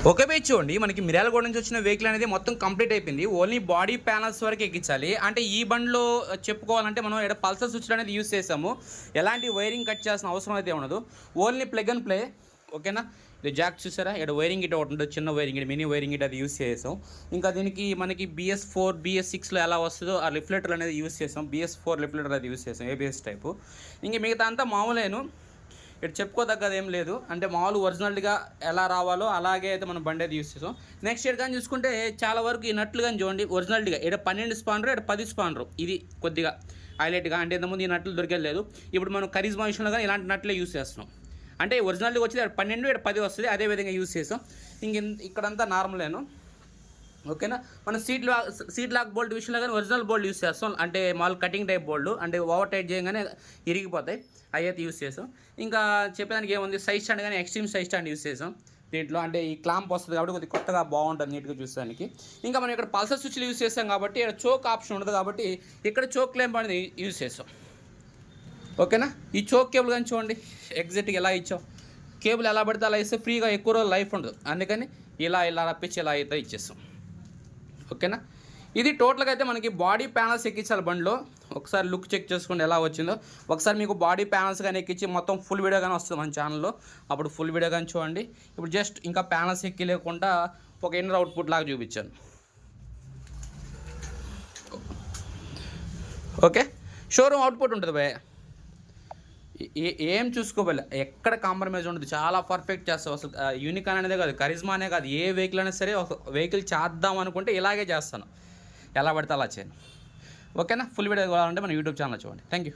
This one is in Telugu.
ఓకే బై చూడండి, మనకి మిర్యాలగూడ నుంచి వచ్చిన వెహికల్ అనేది మొత్తం కంప్లీట్ అయిపోయింది. ఓన్లీ బాడీ ప్యానల్స్ వరకు ఎక్కించాలి. అంటే ఈ బండ్లో చెప్పుకోవాలంటే మనం ఇక్కడ పల్సర్ స్విచ్ అనేది యూస్ చేసాము. ఎలాంటి వైరింగ్ కట్ చేయాల్సిన అవసరం అయితే ఉండదు. Only plug and play. ఓకేనా, ఇది జాక్ చూసారా, ఇక్కడ వైరింగ్ ఇట్ ఒకటి ఉంటుంది, చిన్న wiring it, mini wiring it అది యూస్ చేసాం. ఇంకా దీనికి మనకి BS4 BS6లో ఎలా వస్తుందో ఆ రిఫ్లెక్టర్ అనేది యూస్ చేసాం. BS4 రిఫ్లెక్టర్ అది యూస్ చేసాం, ABS టైపు. ఇంక మిగతా అంతా మామూలేను, ఇక్కడ చెప్పుకోదగ్గది ఏం లేదు. అంటే మామూలు ఒరిజినల్గా ఎలా రావాలో అలాగే అయితే మనం బండి అయితే యూస్ చేసాం. నెక్స్ట్ ఇయర్ కానీ చూసుకుంటే చాలా వరకు ఈ నట్లు కానీ చూడండి ఒరిజినల్గా ఇక్కడ 12 స్పానరు, ఇక్కడ 10 స్పానరు. ఇది కొద్దిగా హైలైట్గా, అంటే ఇంతకుముందు ఈ నట్లు దొరికేది. ఇప్పుడు మనం కరిజ్మా విషయంలో కానీ ఇలాంటి నట్లే యూస్ చేస్తున్నాం. అంటే ఒరిజినల్గా వచ్చేది ఇక్కడ 12, ఇక్కడ 10 వస్తుంది, అదే విధంగా యూస్ చేసాం. ఇక్కడంతా నార్మలేను. ఓకేనా, మనం సీట్ లాక్ బోల్ట్ విషయంలో కానీ ఒరిజినల్ బోల్ట్ యూస్ చేస్తాం. అంటే మామూలు కటింగ్ టైప్ బోల్డ్, అంటే ఓవర్ టైట్ చేయగానే ఇరిగిపోతాయి, అవి అయితే యూస్ చేసాం. ఇంకా చెప్పడానికి ఏముంది, సైజ్ స్టాండ్ కానీ ఎక్స్ట్రీమ్ సైజ్ స్టాండ్ యూస్ చేసాం దీంట్లో. అంటే ఈ క్లాంప్ వస్తుంది కాబట్టి కొద్దిగా కొత్తగా బాగుంటుంది నీట్గా చూసేదానికి. ఇంకా మనం ఇక్కడ పల్సర్ స్విచ్లు యూస్ చేస్తాం కాబట్టి ఇక్కడ చోక్ ఆప్షన్ ఉండదు కాబట్టి ఇక్కడ చోక్ క్లాంప్ అనేది యూస్ చేస్తాం. ఓకేనా, ఈ చోక్ కేబుల్ కానీ చూడండి ఎగ్జాక్ట్గా ఎలా ఇచ్చాం. కేబుల్ ఎలా పడితే అలా ఇస్తే ఫ్రీగా ఎక్కువ రోజులు లైఫ్ ఉండదు, అందుకని ఇలా రప్పించి ఇలా అయితే ఇచ్చేస్తాం. ఓకేనా, ఇది టోటల్గా అయితే మనకి బాడీ ప్యానల్స్ ఎక్కించాలి బండిలో. ఒకసారి లుక్ చెక్ చేసుకోండి ఎలా వచ్చిందో. ఒకసారి మీకు బాడీ ప్యానల్స్ కానీ ఎక్కించి మొత్తం ఫుల్ వీడియో కానీ వస్తుంది మన ఛానల్లో, అప్పుడు ఫుల్ వీడియో కానీ చూడండి. ఇప్పుడు జస్ట్ ఇంకా ప్యానల్స్ ఎక్కి లేకుండా ఒక ఇన్నర్ అవుట్పుట్ లాగా చూపించాను. ఓకే, షోరూమ్ అవుట్పుట్ ఉంటుంది భయ, ఏం చూసుకోవాలి, ఎక్కడ కాంప్రమైజ్ ఉండదు, చాలా పర్ఫెక్ట్ చేస్తాం. అసలు యూనికాన్ అనేదే కాదు, కరిజ్మా అనే కాదు, ఏ వెహికల్ అయినా సరే ఒక వెహికల్ చేద్దాం అనుకుంటే ఇలాగే చేస్తాను, ఎలా పడితే అలా చేయను. ఓకేనా, ఫుల్ వీడియో కావాలంటే మన యూట్యూబ్ ఛానల్ చూడండి. Thank you.